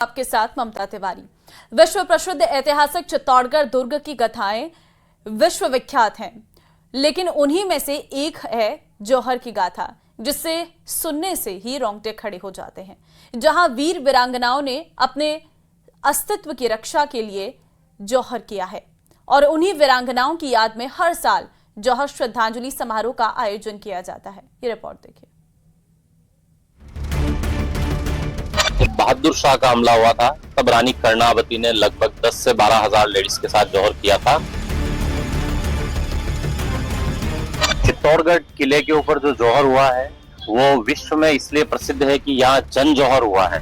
आपके साथ ममता तिवारी। विश्व प्रसिद्ध ऐतिहासिक चित्तौड़गढ़ दुर्ग की गाथाएं विश्व विख्यात हैं, लेकिन उन्हीं में से एक है जौहर की गाथा, जिसे सुनने से ही रोंगटे खड़े हो जाते हैं। जहां वीर वीरांगनाओं ने अपने अस्तित्व की रक्षा के लिए जौहर किया है और उन्हीं वीरांगनाओं की याद में हर साल जौहर श्रद्धांजलि समारोह का आयोजन किया जाता है। ये रिपोर्ट देखिए। बहादुर शाह का हमला हुआ था, तब रानी कर्णावती ने लगभग 10 से 12 हजार लेडीज के साथ जौहर किया था। चित्तौड़गढ़ किले के ऊपर जो जौहर हुआ है वो विश्व में इसलिए प्रसिद्ध है कि यहाँ जन जौहर हुआ है।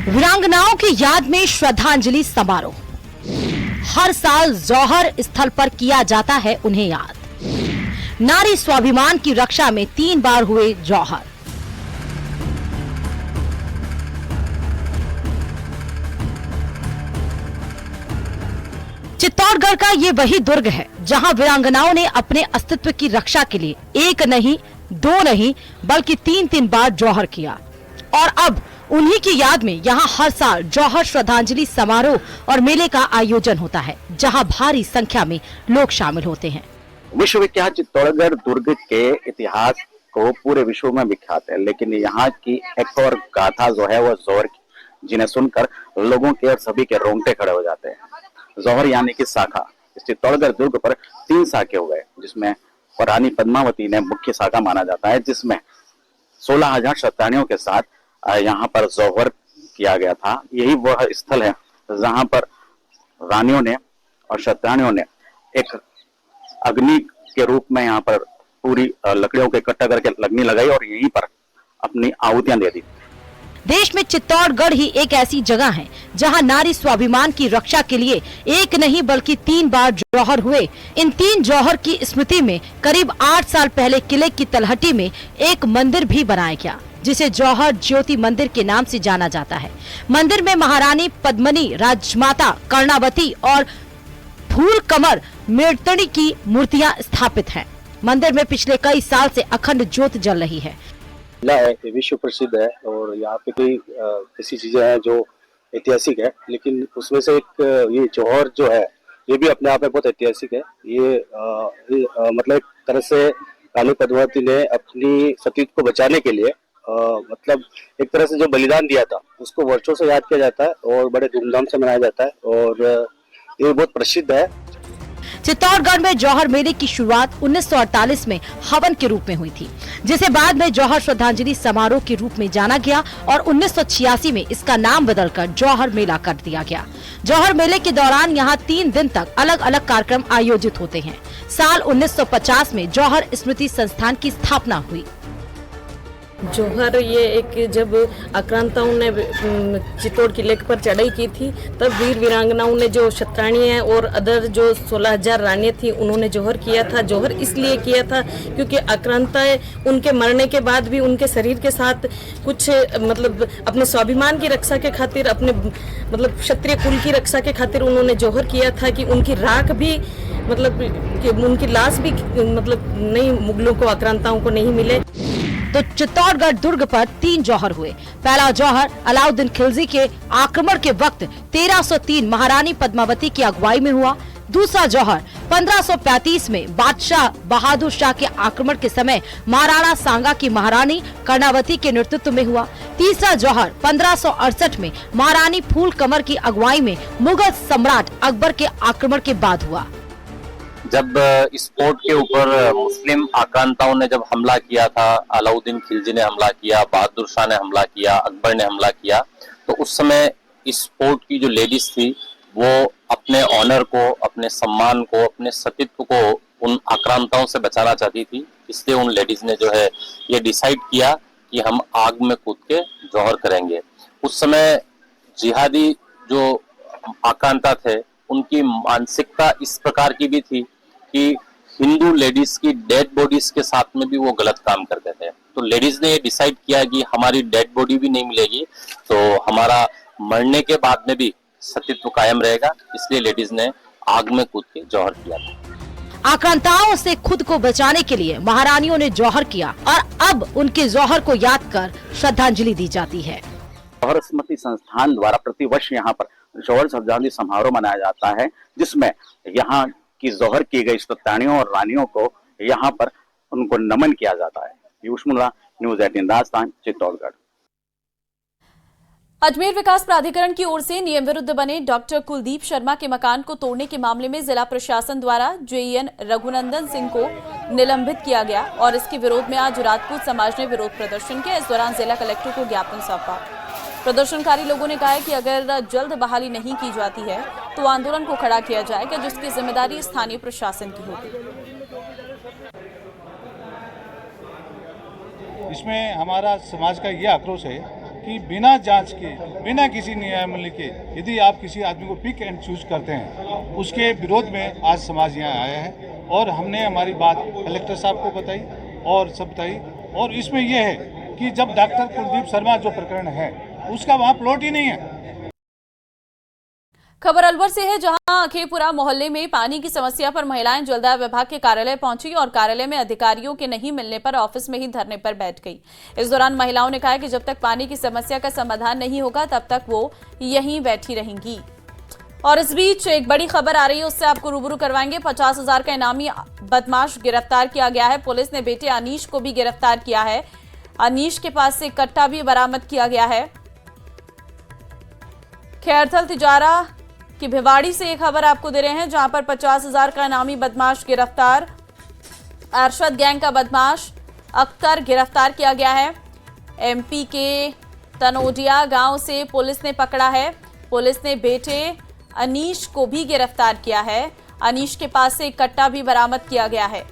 वीरांगनाओं की याद में श्रद्धांजलि समारोह। हर साल जौहर स्थल पर किया जाता है उन्हें याद। नारी स्वाभिमान की रक्षा में 3 बार हुए जौहर। चित्तौड़गढ़ का ये वही दुर्ग है जहां वीरांगनाओं ने अपने अस्तित्व की रक्षा के लिए 1 नहीं 2 नहीं बल्कि 3 बार जौहर किया। और अब उन्हीं की याद में यहाँ हर साल जौहर श्रद्धांजलि समारोह और मेले का आयोजन होता है, जहां भारी संख्या में लोग शामिल होते हैं। विश्व विख्यात चित्तौड़गढ़ दुर्ग के इतिहास को पूरे विश्व में विख्यात है, लेकिन यहाँ की एक और गाथा जो है वो जौहर की, जिन्हें सुनकर लोगों के और सभी के रोंगटे खड़े हो जाते हैं। जौहर यानी कि शाखा। इस चित्तौड़गढ़ दुर्ग पर 3 शाखे हो गए, जिसमें रानी पद्मावती ने मुख्य शाखा माना जाता है, जिसमें 16,000 शतानियों के साथ यहाँ पर जौहर किया गया था। यही वह स्थल है जहाँ पर रानियों ने और शतानियों ने एक अग्नि के रूप में यहाँ पर पूरी लकड़ियों के इकट्ठा करके अग्नि लगाई और यहीं पर अपनी आहुतियां दे दी। देश में चित्तौड़गढ़ ही एक ऐसी जगह है जहां नारी स्वाभिमान की रक्षा के लिए 1 नहीं बल्कि 3 बार जौहर हुए। इन 3 जौहर की स्मृति में करीब 8 साल पहले किले की तलहटी में एक मंदिर भी बनाया गया, जिसे जौहर ज्योति मंदिर के नाम से जाना जाता है। मंदिर में महारानी पद्मिनी, राजमाता कर्णावती और फूल कमर मेड़तनी की मूर्तियां स्थापित हैं। मंदिर में पिछले कई साल से अखंड ज्योत जल रही है। ये विश्व प्रसिद्ध है और यहाँ पे कई ऐसी चीजें हैं जो ऐतिहासिक है, लेकिन उसमें से एक ये जौहर जो है ये भी अपने आप में बहुत ऐतिहासिक है। ये मतलब एक तरह से रानी पद्मावती ने अपनी सतीत्व को बचाने के लिए मतलब एक तरह से जो बलिदान दिया था उसको वर्षों से याद किया जाता है और बड़े धूमधाम से मनाया जाता है और ये बहुत प्रसिद्ध है। चित्तौड़गढ़ में जौहर मेले की शुरुआत 1948 में हवन के रूप में हुई थी, जिसे बाद में जौहर श्रद्धांजलि समारोह के रूप में जाना गया और 1986 में इसका नाम बदलकर जौहर मेला कर दिया गया। जौहर मेले के दौरान यहाँ 3 दिन तक अलग अलग कार्यक्रम आयोजित होते हैं। साल 1950 में जौहर स्मृति संस्थान की स्थापना हुई। जौहर ये एक जब आक्रांताओं ने चित्तौड़ किले पर चढ़ाई की थी, तब वीर वीरांगनाओं ने जो शतरानी है और अदर जो 16,000 रानियां थी उन्होंने जौहर किया था। जौहर इसलिए किया था क्योंकि आक्रांताएं उनके मरने के बाद भी उनके शरीर के साथ कुछ मतलब अपने स्वाभिमान की रक्षा के खातिर, अपने मतलब क्षत्रिय कुल की रक्षा के खातिर उन्होंने जौहर किया था कि उनकी राख भी मतलब कि उनकी लाश भी मतलब नहीं, मुगलों को आक्रांताओं को नहीं मिले। तो चित्तौड़गढ़ दुर्ग पर 3 जौहर हुए। पहला जौहर अलाउद्दीन खिलजी के आक्रमण के वक्त 1303 महारानी पद्मावती की अगुवाई में हुआ। दूसरा जौहर 1535 में बादशाह बहादुर शाह के आक्रमण के समय महाराणा सांगा की महारानी कर्णावती के नेतृत्व में हुआ। तीसरा जौहर 1568 में महारानी फूल कमर की अगुवाई में मुगल सम्राट अकबर के आक्रमण के बाद हुआ। जब इस फोर्ट के ऊपर मुस्लिम आक्रांताओं ने जब हमला किया था, अलाउद्दीन खिलजी ने हमला किया, बहादुर शाह ने हमला किया, अकबर ने हमला किया, तो उस समय इस फोर्ट की जो लेडीज थी वो अपने ऑनर को, अपने सम्मान को, अपने सतीत्व को उन आक्रांताओं से बचाना चाहती थी। इसलिए उन लेडीज ने जो है ये डिसाइड किया कि हम आग में कूद के जौहर करेंगे। उस समय जिहादी जो आक्रांता थे उनकी मानसिकता इस प्रकार की भी थी कि हिंदू लेडीज की डेड बॉडीज के साथ में भी वो गलत काम करते थे। तो लेडीज ने ये डिसाइड किया कि हमारी डेड बॉडी भी नहीं मिलेगी, तो हमारा मरने के बाद में भी सतीत्व कायम रहेगा। इसलिए लेडीज ने आग में कूद के जौहर किया था। आक्रांताओं से खुद को बचाने के लिए महारानियों ने जौहर किया और अब उनके जौहर को याद कर श्रद्धांजलि दी जाती है। जौहर स्मृति संस्थान द्वारा प्रतिवर्ष यहाँ पर जौहर श्रद्धांजलि समारोह मनाया जाता है, जिसमें यहाँ की जौहर की गई सत्तानियों और रानियों को यहाँ पर उनको नमन किया जाता है। पीयूष मुल्ला, न्यूज़ 18 राजस्थान, चित्तौड़गढ़। अजमेर विकास प्राधिकरण की ओर से नियम विरुद्ध बने डॉक्टर कुलदीप शर्मा के मकान को तोड़ने के मामले में जिला प्रशासन द्वारा जेईएन रघुनंदन सिंह को निलंबित किया गया और इसके विरोध में आज राजपूत समाज ने विरोध प्रदर्शन किया। इस दौरान जिला कलेक्टर को ज्ञापन सौंपा। प्रदर्शनकारी लोगों ने कहा है कि अगर जल्द बहाली नहीं की जाती है तो आंदोलन को खड़ा किया जाएगा, जिसकी जिम्मेदारी स्थानीय प्रशासन की होगी। इसमें हमारा समाज का ये आक्रोश है कि बिना जांच के, बिना किसी न्यायालय के यदि आप किसी आदमी को पिक एंड चूज करते हैं, उसके विरोध में आज समाज यहाँ आया है और हमने हमारी बात कलेक्टर साहब को बताई और सब बताई। और इसमें यह है कि जब डॉक्टर कुलदीप शर्मा जो प्रकरण है उसका वहाँ प्लॉट ही नहीं है। खबर अलवर से है, जहां अखेपुरा मोहल्ले में पानी की समस्या पर महिलाएं जलदाय विभाग के कार्यालय पहुंची और कार्यालय में अधिकारियों के नहीं मिलने पर ऑफिस में ही धरने पर बैठ गई। इस दौरान महिलाओं ने कहा कि जब तक पानी की समस्या का समाधान नहीं होगा तब तक वो यहीं बैठी रहेंगी। और इस बीच एक बड़ी खबर आ रही है, उससे आपको रूबरू करवाएंगे। 50,000 का इनामी बदमाश गिरफ्तार किया गया है। पुलिस ने बेटे अनीश को भी गिरफ्तार किया है। अनीश के पास से कट्टा भी बरामद किया गया है। खैरथल तिजारा की भिवाड़ी से एक खबर आपको दे रहे हैं, जहां पर 50,000 का इनामी बदमाश गिरफ्तार। अरशद गैंग का बदमाश अख्तर गिरफ्तार किया गया है। एमपी के तनोडिया गांव से पुलिस ने पकड़ा है। पुलिस ने बेटे अनीश को भी गिरफ्तार किया है। अनीश के पास से एक कट्टा भी बरामद किया गया है।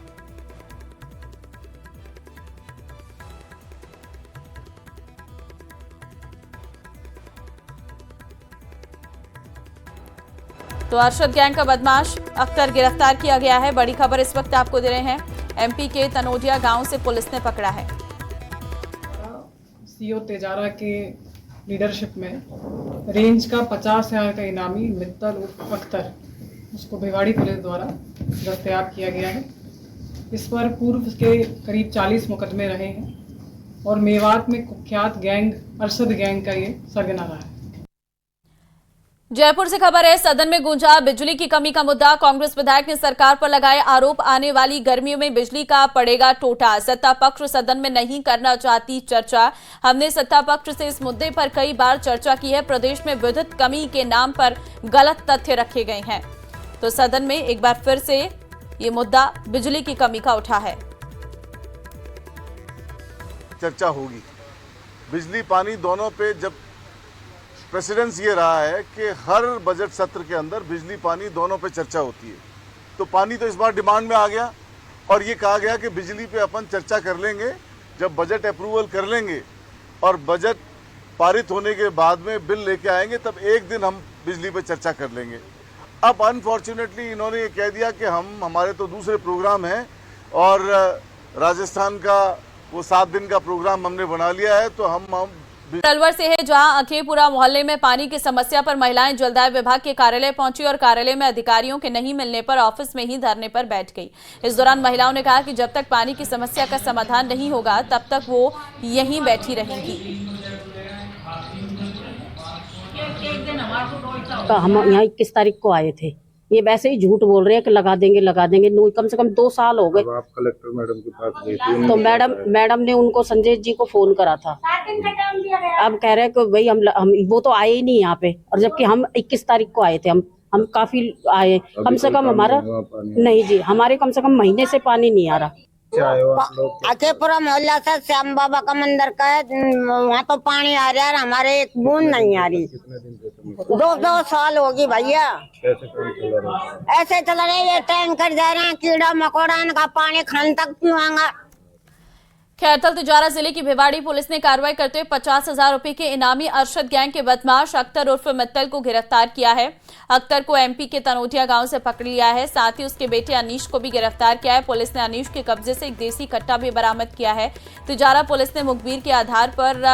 तो अरशद गैंग का बदमाश अख्तर गिरफ्तार किया गया है। बड़ी खबर इस वक्त आपको दे रहे हैं, एमपी के तनोडिया गांव से पुलिस ने पकड़ा है। सीओ तेजारा के लीडरशिप में रेंज का 50,000 का इनामी मित्तल उर्फ अख्तर, उसको भिवाड़ी पुलिस द्वारा दस्तयाब किया गया है। इस पर पूर्व के करीब 40 मुकदमे रहे हैं और मेवात में कुख्यात गैंग अरशद गैंग का ये सरगना रहा है। जयपुर से खबर है, सदन में गूंजा बिजली की कमी का मुद्दा। कांग्रेस विधायक ने सरकार पर लगाए आरोप, आने वाली गर्मियों में बिजली का पड़ेगा टोटा। सत्ता पक्ष सदन में नहीं करना चाहती चर्चा। हमने सत्ता पक्ष से इस मुद्दे पर कई बार चर्चा की है। प्रदेश में विद्युत कमी के नाम पर गलत तथ्य रखे गए हैं। तो सदन में एक बार फिर से ये मुद्दा बिजली की कमी का उठा है। चर्चा होगी बिजली पानी दोनों पे। जब प्रेसिडेंस ये रहा है कि हर बजट सत्र के अंदर बिजली पानी दोनों पे चर्चा होती है, तो पानी तो इस बार डिमांड में आ गया और ये कहा गया कि बिजली पे अपन चर्चा कर लेंगे जब बजट अप्रूवल कर लेंगे और बजट पारित होने के बाद में बिल लेके आएंगे, तब एक दिन हम बिजली पे चर्चा कर लेंगे। अब अनफॉर्चुनेटली इन्होंने ये कह दिया कि हमारे तो दूसरे प्रोग्राम हैं और राजस्थान का वो 7 दिन का प्रोग्राम हमने बना लिया है, तो हम अलवर से है, जहां अखेपुरा मोहल्ले में पानी की समस्या पर महिलाएं जलदाय विभाग के कार्यालय पहुंची और कार्यालय में अधिकारियों के नहीं मिलने पर ऑफिस में ही धरने पर बैठ गई। इस दौरान महिलाओं ने कहा कि जब तक पानी की समस्या का समाधान नहीं होगा तब तक वो यहीं बैठी रहेंगी। तो हम यहाँ 21 तारीख को आए थे, ये वैसे ही झूठ बोल रहे हैं कि लगा देंगे। कम से कम 2 साल हो गए। आप कलेक्टर मैडम के पास गए थे, तो मैडम ने उनको संजय जी को फोन करा था। अब कह रहे हैं कि भाई हम वो तो आए ही नहीं यहाँ पे, और जबकि हम 21 तारीख को आए थे। हम काफी आए, कम से कम हमारा नहीं जी, हमारे कम से कम महीने से पानी नहीं आ रहा। अखेपुरा मोहल्ला से श्याम बाबा का मंदिर का है, वहाँ तो पानी आ रहा है, हमारे एक बूंद नहीं आ रही। 2 साल होगी भैया, ऐसे चल रहे। ये टैंकर जा रहे हैं, कीड़ा मकोड़ा का पानी खान तक पीवांगा। खैरथल तिजारा जिले की भिवाड़ी पुलिस ने कार्रवाई करते हुए 50,000 रुपए के इनामी अरशद गैंग के बदमाश अख्तर उर्फ मित्तल को गिरफ्तार किया है। अख्तर को एमपी के तनोटिया गांव से पकड़ लिया है। साथ ही उसके बेटे अनीश को भी गिरफ्तार किया है। पुलिस ने अनीश के कब्जे से एक देसी कट्टा भी बरामद किया है। तिजारा पुलिस ने मुखबिर के आधार पर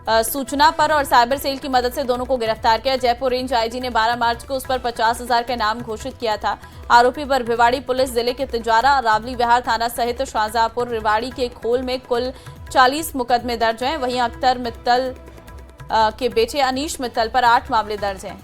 सूचना पर और साइबर सेल की मदद से दोनों को गिरफ्तार किया। जयपुर रेंज आईजी ने 12 मार्च को उस पर 50,000 का इनाम घोषित किया था। आरोपी पर भिवाड़ी पुलिस जिले के तिजारा, रावली विहार थाना सहित शाहजहांपुर, रेवाड़ी के खोल में कुल 40 मुकदमे दर्ज हैं। वहीं अख्तर मित्तल के बेटे अनीश मित्तल पर 8 मामले दर्ज हैं।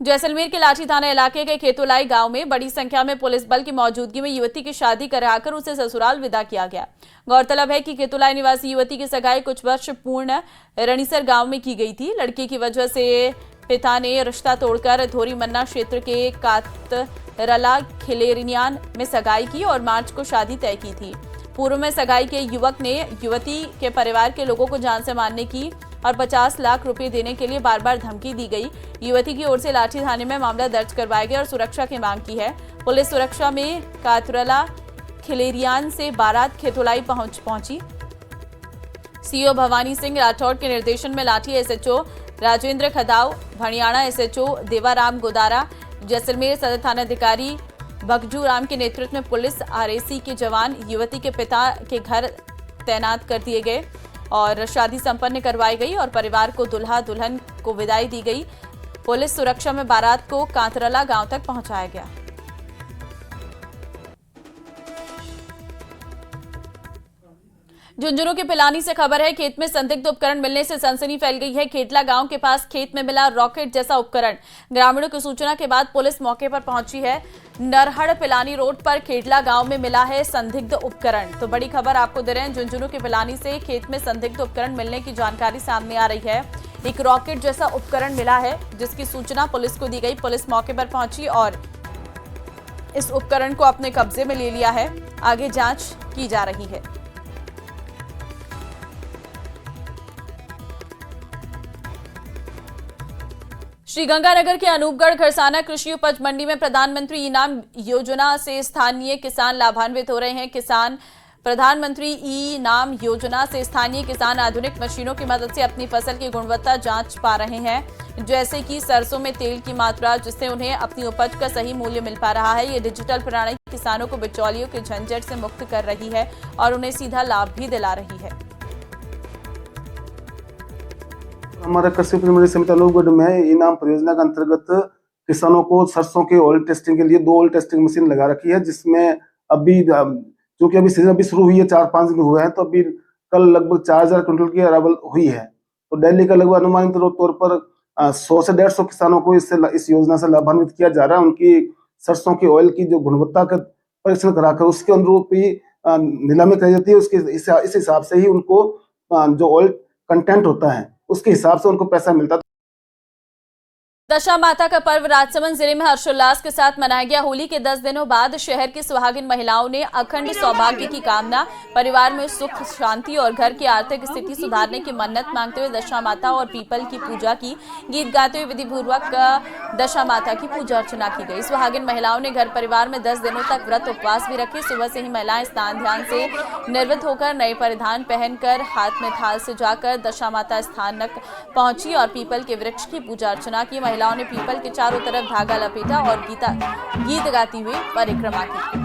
जैसलमेर के लाठी थाना इलाके के खेतोलाई गांव में बड़ी संख्या में पुलिस बल की मौजूदगी में युवती की शादी कराकर उसे ससुराल विदा किया गया। गौरतलब है कि खेतोलाई निवासी युवती की सगाई कुछ वर्ष पूर्ण रणीसर गांव में की गई थी। लड़की की वजह से पिता ने रिश्ता तोड़कर धोरीमन्ना क्षेत्र के कातरला खिलेरिनियान में सगाई की और मार्च को शादी तय की थी। पूर्व में सगाई के युवक ने युवती के परिवार के लोगों को जान से मारने की और 50 लाख रुपए देने के लिए बार बार धमकी दी गई। युवती की ओर से लाठी थाने में मामला दर्ज करवाया गया और सुरक्षा की मांग की है। पुलिस सुरक्षा में कातरला खिलेरियान से बारात खेतोलाई पहुंची। सीओ भवानी सिंह राठौड़ के निर्देशन में लाठी एसएचओ राजेंद्र खदाव, भणियाणा एसएचओ देवाराम गोदारा, जैसलमेर सदर थानाधिकारी बगजू राम के नेतृत्व में पुलिस आरएसी के जवान युवती के पिता के घर तैनात कर दिए गए और शादी संपन्न करवाई गई और परिवार को दुल्हा दुल्हन को विदाई दी गई। पुलिस सुरक्षा में बारात को कातरला गांव तक पहुंचाया गया। झुंझुनू के पिलानी से खबर है, खेत में संदिग्ध उपकरण मिलने से सनसनी फैल गई है। खेतला गांव के पास खेत में मिला रॉकेट जैसा उपकरण। ग्रामीणों की सूचना के बाद पुलिस मौके पर पहुंची है। नरहड़ पिलानी रोड पर खेतला गांव में मिला है संदिग्ध उपकरण। तो बड़ी खबर आपको दे रहे हैं, झुंझुनू के पिलानी से खेत में संदिग्ध उपकरण मिलने की जानकारी सामने आ रही है। एक रॉकेट जैसा उपकरण मिला है जिसकी सूचना पुलिस को दी गई। पुलिस मौके पर पहुंची और इस उपकरण को अपने कब्जे में ले लिया है। आगे जांच की जा रही है। श्रीगंगानगर के अनूपगढ़ खरसाना कृषि उपज मंडी में प्रधानमंत्री इनाम योजना से स्थानीय किसान लाभान्वित हो रहे हैं। प्रधानमंत्री इनाम योजना से स्थानीय किसान आधुनिक मशीनों की मदद से अपनी फसल की गुणवत्ता जांच पा रहे हैं, जैसे कि सरसों में तेल की मात्रा, जिससे उन्हें अपनी उपज का सही मूल्य मिल पा रहा है। ये डिजिटल प्रणाली किसानों को बिचौलियों के झंझट से मुक्त कर रही है और उन्हें सीधा लाभ भी दिला रही है। हमारा कृषि उपज मंडी समिति अनूपगढ़ में इनाम परियोजना के अंतर्गत किसानों को सरसों के ऑयल टेस्टिंग के लिए 2 ऑयल टेस्टिंग मशीन लगा रखी है, जिसमें अभी जो कि अभी सीजन अभी शुरू हुई है, 4-5 दिन हुए हैं, तो अभी कल लगभग 4000 क्विंटल की अरावल हुई है। तो दिल्ली का लगभग अनुमानित तौर पर 100 से 150 किसानों को इस योजना से लाभान्वित किया जा रहा है। उनकी सरसों की ऑयल की जो गुणवत्ता का परीक्षण कराकर उसके अनुरूप ही नीलामी कराई जाती है। उसके इस हिसाब से ही उनको जो ऑयल कंटेंट होता है उसके हिसाब से उनको पैसा मिलता है। दशा माता का पर्व राजसमंद जिले में हर्षोल्लास के साथ मनाया गया। होली के 10 दिनों बाद शहर की सुहागिन महिलाओं ने अखंड सौभाग्य की कामना, परिवार में सुख शांति और घर की आर्थिक स्थिति सुधारने की मन्नत मांगते हुए दशा माता और पीपल की पूजा की। गीत गाते हुए विधि पूर्वक दशा माता की पूजा अर्चना की गई। सुहागिन महिलाओं ने घर परिवार में 10 दिनों तक व्रत उपवास भी रखे। सुबह से ही महिलाएं स्नान ध्यान से निर्वृत होकर नए परिधान पहनकर हाथ में थाल से जाकर दशा माता स्थान तक पहुंची और पीपल के वृक्ष की पूजा अर्चना की। महिलाओं ने पीपल के चारों तरफ धागा लपेटा और गीत गाती हुई परिक्रमा की।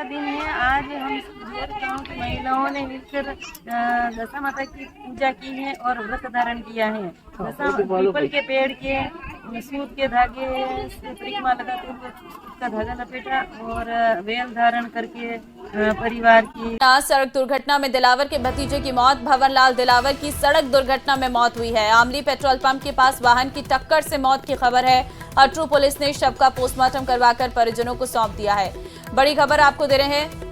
दिन है आज हम गांव की महिलाओं ने मिलकर दशा माता की पूजा की है और व्रत धारण किया है। पीपल के पेड़ के सूत के धागे से परिक्रमा लगाते हुए उसका धागा लपेटा और वेल धारण करके परिवार की। सड़क दुर्घटना में दिलावर के भतीजे की मौत। भंवरलाल दिलावर की सड़क दुर्घटना में मौत हुई है। आमली पेट्रोल पंप के पास वाहन की टक्कर से मौत की खबर है। अटरू पुलिस ने शव का पोस्टमार्टम करवाकर परिजनों को सौंप दिया है। बड़ी खबर आपको दे रहे हैं,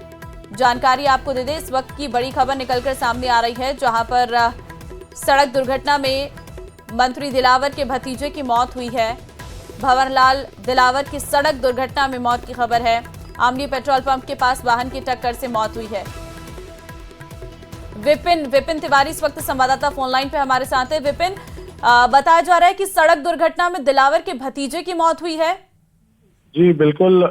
जानकारी आपको दे दें, इस वक्त की बड़ी खबर निकलकर सामने आ रही है, जहां पर सड़क दुर्घटना में मंत्री दिलावर के भतीजे की मौत हुई है। भंवरलाल दिलावर की सड़क दुर्घटना में मौत की खबर है। आमली पेट्रोल पंप के पास वाहन की टक्कर से मौत हुई है। विपिन तिवारी इस वक्त संवाददाता फोन लाइन पे हमारे साथ है। विपिन, बताया जा रहा है कि सड़क दुर्घटना में दिलावर के भतीजे की मौत हुई है। जी बिल्कुल,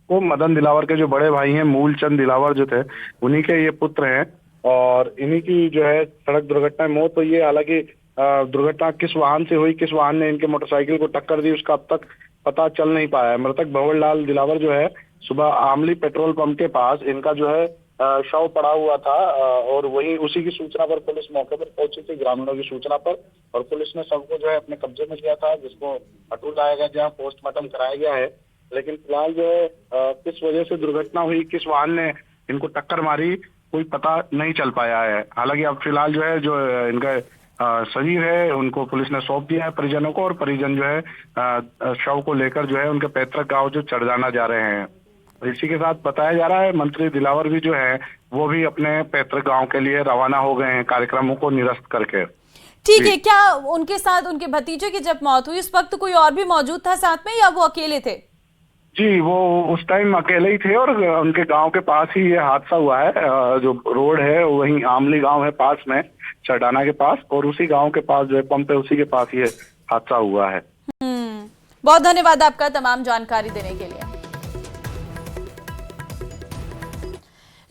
को मदन दिलावर के जो बड़े भाई हैं मूलचंद दिलावर जो थे, उन्हीं के ये पुत्र हैं और इन्हीं की जो है सड़क दुर्घटना में मौत हुई है। हालांकि दुर्घटना किस वाहन से हुई, किस वाहन ने इनके मोटरसाइकिल को टक्कर दी, उसका अब तक पता चल नहीं पाया है। मृतक भंवरलाल दिलावर जो है सुबह आमली पेट्रोल पंप के पास इनका जो है शव पड़ा हुआ था और वही उसी की सूचना पर पुलिस मौके पर पहुंची थी, ग्रामीणों की सूचना पर, और पुलिस ने शव को जो है अपने कब्जे में लिया था, जिसको अटूल लाया गया जहाँ पोस्टमार्टम कराया गया है। लेकिन फिलहाल जो है किस वजह से दुर्घटना हुई, किस वाहन ने इनको टक्कर मारी, कोई पता नहीं चल पाया है। हालांकि अब फिलहाल जो है जो इनका शरीर है उनको पुलिस ने सौंप दिया है परिजनों को, और परिजन जो है शव को लेकर जो है उनके पैतृक गांव जो चढ़ाना जा रहे हैं। इसी के साथ बताया जा रहा है मंत्री दिलावर भी जो है वो भी अपने पैतृक गांव के लिए रवाना हो गए हैं कार्यक्रमों को निरस्त करके। ठीक है, क्या उनके साथ उनके भतीजे की जब मौत हुई उस वक्त कोई और भी मौजूद था साथ में, या वो अकेले थे? जी, वो उस टाइम अकेले ही थे और उनके गांव के पास ही ये हादसा हुआ है। जो रोड है वही आमली गांव है पास में, चढ़ाना के पास, और उसी गांव के पास जो है पंप है उसी के पास ये हादसा हुआ है। बहुत धन्यवाद आपका तमाम जानकारी देने के लिए।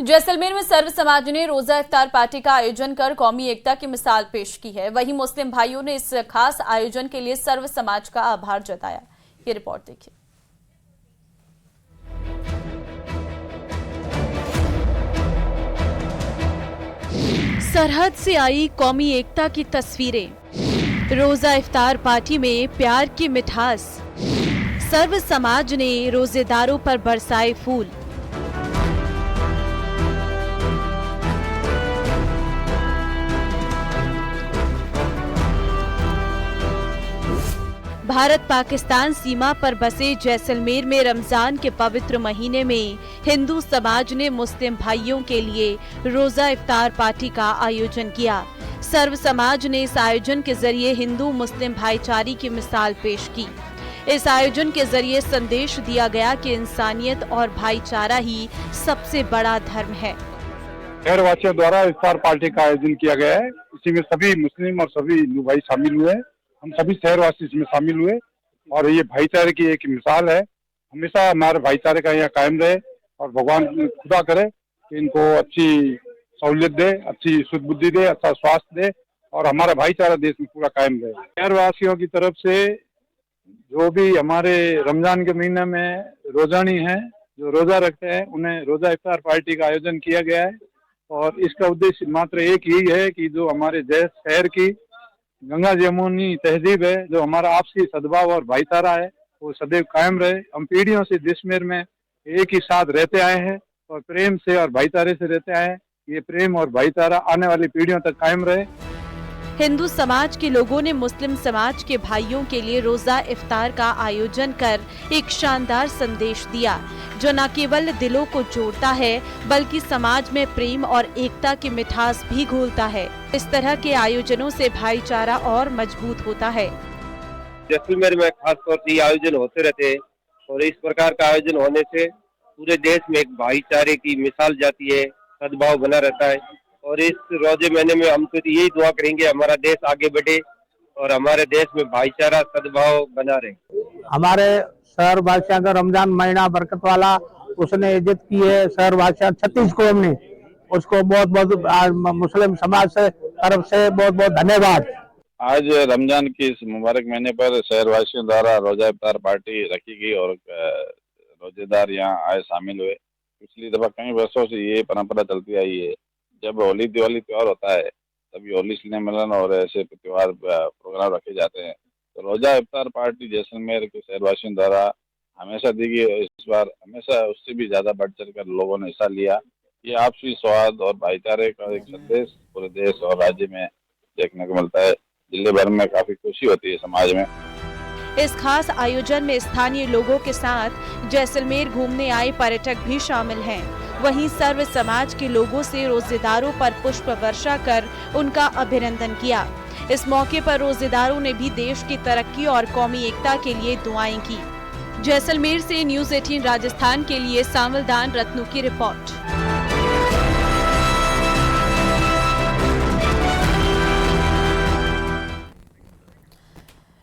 जैसलमेर में सर्व समाज ने रोजा इफ्तार पार्टी का आयोजन कर कौमी एकता की मिसाल पेश की है। वहीं मुस्लिम भाइयों ने इस खास आयोजन के लिए सर्व समाज का आभार जताया। ये रिपोर्ट देखिए। सरहद से आई कौमी एकता की तस्वीरें, रोजा इफ्तार पार्टी में प्यार की मिठास, सर्व समाज ने रोजेदारों पर बरसाए फूल। भारत पाकिस्तान सीमा पर बसे जैसलमेर में रमजान के पवित्र महीने में हिंदू समाज ने मुस्लिम भाइयों के लिए रोजा इफ्तार पार्टी का आयोजन किया। सर्व समाज ने इस आयोजन के जरिए हिंदू मुस्लिम भाईचारे की मिसाल पेश की। इस आयोजन के जरिए संदेश दिया गया कि इंसानियत और भाईचारा ही सबसे बड़ा धर्म है। शहरवासियों द्वारा इफ्तार पार्टी का आयोजन किया गया है। इसी में सभी मुस्लिम और सभी हिंदू भाई शामिल हुए। हम सभी शहरवासी इसमें शामिल हुए और ये भाईचारे की एक मिसाल है। हमेशा हमारे भाईचारे का यहाँ कायम रहे और भगवान खुदा करे कि इनको अच्छी सहूलियत दे, अच्छी शुद्ध बुद्धि दे, अच्छा स्वास्थ्य दे और हमारा भाईचारा देश में पूरा कायम रहे। शहरवासियों की तरफ से जो भी हमारे रमजान के महीने में रोजानी हैं, जो रोजा रखते हैं, उन्हें रोजा इफ्तार पार्टी का आयोजन किया गया है और इसका उद्देश्य मात्र एक ही है कि जो हमारे शहर की गंगा जमुनी तहजीब है, जो हमारा आपसी सद्भाव और भाईचारा है, वो सदैव कायम रहे। हम पीढ़ियों से जैसलमेर में एक ही साथ रहते आए हैं और प्रेम से और भाईचारे से रहते आए हैं। ये प्रेम और भाईचारा आने वाली पीढ़ियों तक कायम रहे। हिंदू समाज के लोगों ने मुस्लिम समाज के भाइयों के लिए रोजा इफ्तार का आयोजन कर एक शानदार संदेश दिया, जो न केवल दिलों को जोड़ता है बल्कि समाज में प्रेम और एकता की मिठास भी घोलता है। इस तरह के आयोजनों से भाईचारा और मजबूत होता है। जैसलमेर में खास तौर से आयोजन होते रहते हैं और इस प्रकार का आयोजन होने से पूरे देश में एक भाईचारे की मिसाल जाती है, सद्भाव बना रहता है। और इस रोजे महीने में हम तो यही दुआ करेंगे हमारा देश आगे बढ़े और हमारे देश में भाईचारा सद्भाव बना रहे। हमारे शहर बादशाह का रमजान महीना बरकत वाला, उसने इज्जत की है शहर बादशाह 36 कौम ने, उसको बहुत बहुत मुस्लिम समाज से तरफ से बहुत बहुत धन्यवाद। आज रमजान के इस मुबारक महीने पर शहरवासियों द्वारा रोजा इफ्तार पार्टी रखी गई और रोजेदार यहाँ आए, शामिल हुए। पिछली दफा कई वर्षों से ये परंपरा चलती आई है। जब होली दिवाली त्योहार होता है तभी होली स्नेह मिलन और ऐसे त्योहार प्रोग्राम रखे जाते हैं। तो रोजा इफ्तार पार्टी जैसलमेर के शहरवासियों द्वारा हमेशा दी गई, इस बार हमेशा उससे भी ज्यादा बढ़ चढ़ कर लोगों ने हिस्सा लिया। ये आपसी सौहार्द और भाईचारे का एक संदेश पूरे देश और राज्य में देखने को मिलता है। जिले भर में काफी खुशी होती है समाज में। इस खास आयोजन में स्थानीय लोगों के साथ जैसलमेर घूमने आए पर्यटक भी शामिल हैं। वहीं सर्व समाज के लोगों से रोजेदारों पर पुष्प वर्षा कर उनका अभिनंदन किया। इस मौके पर रोजेदारों ने भी देश की तरक्की और कौमी एकता के लिए दुआएं की। जैसलमेर से न्यूज़ 18 राजस्थान के लिए सावलदान रत्नू की रिपोर्ट।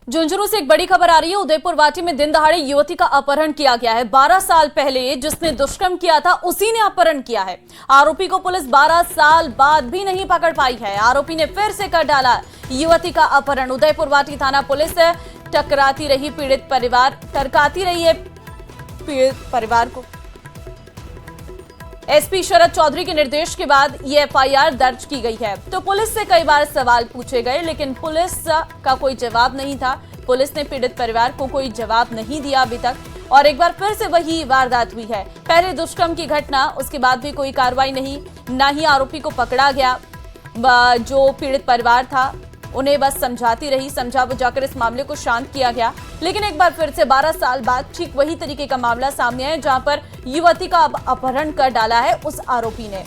झुंझुनू से एक बड़ी खबर आ रही है। उदयपुर वाटी में दिन दहाड़े युवती का अपहरण किया गया है। 12 साल पहले जिसने दुष्कर्म किया था उसी ने अपहरण किया है। आरोपी को पुलिस 12 साल बाद भी नहीं पकड़ पाई है। आरोपी ने फिर से कर डाला युवती का अपहरण। उदयपुर वाटी थाना पुलिस टकराती रही पीड़ित परिवार को एसपी शरद चौधरी के निर्देश के बाद ये एफआईआर दर्ज की गई है। तो पुलिस से कई बार सवाल पूछे गए, लेकिन पुलिस का कोई जवाब नहीं था। पुलिस ने पीड़ित परिवार को कोई जवाब नहीं दिया अभी तक, और एक बार फिर से वही वारदात हुई है। पहले दुष्कर्म की घटना, उसके बाद भी कोई कार्रवाई नहीं, ना ही आरोपी को पकड़ा गया। जो पीड़ित परिवार था उन्हें बस समझाती रही, समझा बुझाकर इस मामले को शांत किया गया। लेकिन एक बार फिर से 12 साल बाद ठीक वही तरीके का मामला सामने आया, जहां पर युवती का अपहरण कर डाला है उस आरोपी ने।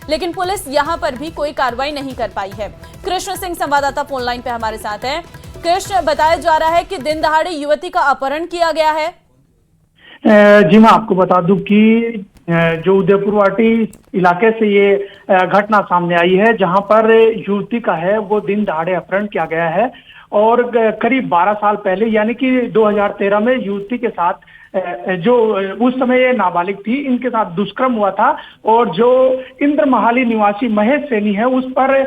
लेकिन पुलिस यहां पर भी कोई कार्रवाई नहीं कर पाई है। कृष्ण सिंह संवाददाता फोन लाइन पे हमारे साथ हैं। कृष्ण, बताया जा रहा है कि दिन दहाड़े युवती का अपहरण किया गया है। जी मैं आपको बता दूं कि जो उदयपुर वाटी इलाके से ये घटना सामने आई है, जहां पर युवती का है वो दिन दहाड़े अपहरण किया गया है। और करीब 12 साल पहले यानी कि 2013 में युवती के साथ जो उस समय ये नाबालिग थी, इनके साथ दुष्कर्म हुआ था। और जो इंद्रमहाली निवासी महेश सैनी है उस पर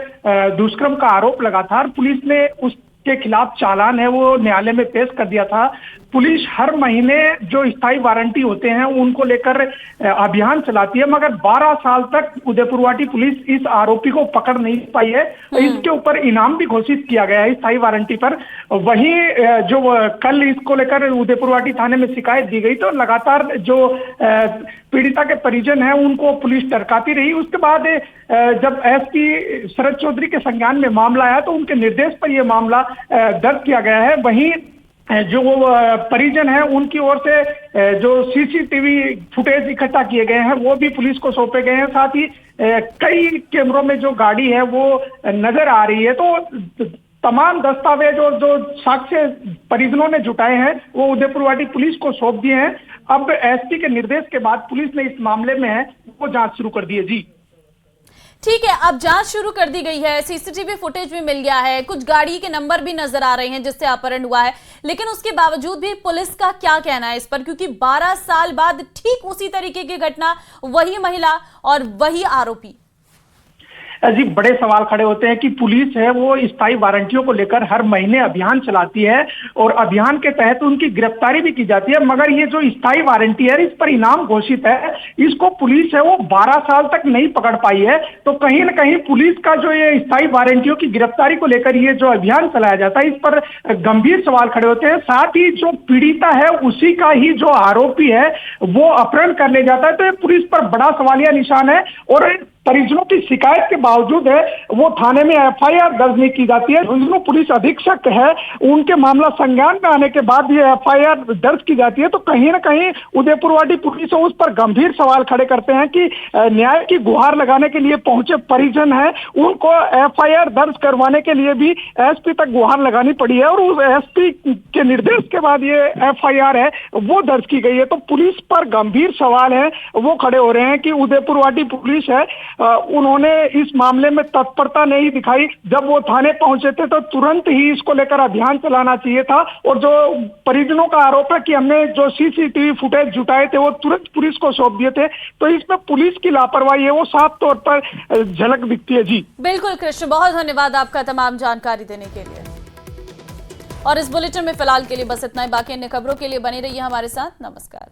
दुष्कर्म का आरोप लगा था, और पुलिस ने उसके खिलाफ चालान है वो न्यायालय में पेश कर दिया था। पुलिस हर महीने जो स्थायी वारंटी होते हैं उनको लेकर अभियान चलाती है, मगर 12 साल तक उदयपुर वाटी पुलिस इस आरोपी को पकड़ नहीं पाई है। इसके ऊपर इनाम भी घोषित किया गया है स्थायी वारंटी पर। वहीं जो कल इसको लेकर उदयपुर वाटी थाने में शिकायत दी गई, तो लगातार जो पीड़िता के परिजन हैं उनको पुलिस टरकाती रही। उसके बाद जब एसपी शरद चौधरी के संज्ञान में मामला आया तो उनके निर्देश पर यह मामला दर्ज किया गया है। वहीं जो परिजन हैं उनकी ओर से जो सीसीटीवी फुटेज इकट्ठा किए गए हैं वो भी पुलिस को सौंपे गए हैं। साथ ही कई कैमरों में जो गाड़ी है वो नजर आ रही है। तो तमाम दस्तावेज और जो साक्ष्य परिजनों ने जुटाए हैं वो उदयपुर वाटी पुलिस को सौंप दिए हैं। अब एसपी के निर्देश के बाद पुलिस ने इस मामले में है वो जांच शुरू कर दी है। जी ठीक है, अब जांच शुरू कर दी गई है, सीसीटीवी फुटेज भी मिल गया है, कुछ गाड़ी के नंबर भी नजर आ रहे हैं जिससे अपहरण हुआ है। लेकिन उसके बावजूद भी पुलिस का क्या कहना है इस पर, क्योंकि 12 साल बाद ठीक उसी तरीके की घटना, वही महिला और वही आरोपी। जी बड़े सवाल खड़े होते हैं कि पुलिस है वो स्थायी वारंटियों को लेकर हर महीने अभियान चलाती है और अभियान के तहत उनकी गिरफ्तारी भी की जाती है, मगर ये जो स्थायी वारंटी है इस पर इनाम घोषित है, इसको पुलिस है वो 12 साल तक नहीं पकड़ पाई है। तो कहीं ना कहीं पुलिस का जो ये स्थायी वारंटियों की गिरफ्तारी को लेकर ये जो अभियान चलाया जाता है इस पर गंभीर सवाल खड़े होते हैं। साथ ही जो पीड़िता है उसी का ही जो आरोपी है वो अपहरण कर ले जाता है, तो ये पुलिस पर बड़ा सवालिया निशान है। और परिजनों की शिकायत के बावजूद है वो थाने में एफआईआर दर्ज नहीं की जाती है। जो पुलिस अधीक्षक है उनके मामला संज्ञान में आने के बाद ये एफआईआर दर्ज की जाती है। तो कहीं ना कहीं उदयपुर वाटी पुलिस उस पर गंभीर सवाल खड़े करते हैं कि न्याय की गुहार लगाने के लिए पहुंचे परिजन हैं उनको एफआईआर दर्ज करवाने के लिए भी एसपी तक गुहार लगानी पड़ी है, और उस एसपी के निर्देश के बाद ये एफआईआर है वो दर्ज की गई है। तो पुलिस पर गंभीर सवाल है वो खड़े हो रहे हैं कि उदयपुर वाटी पुलिस है उन्होंने इस मामले में तत्परता नहीं दिखाई। जब वो थाने पहुंचे थे तो तुरंत ही इसको लेकर अभियान चलाना चाहिए था। और जो परिजनों का आरोप है कि हमने जो सीसीटीवी फुटेज जुटाए थे वो तुरंत पुलिस को सौंप दिए थे, तो इसमें पुलिस की लापरवाही है वो साफ तौर पर झलक दिखती है। जी बिल्कुल कृष्ण, बहुत धन्यवाद आपका तमाम जानकारी देने के लिए। और इस बुलेटिन में फिलहाल के लिए बस इतना ही। बाकी अन्य खबरों के लिए बने रहिए हमारे साथ। नमस्कार।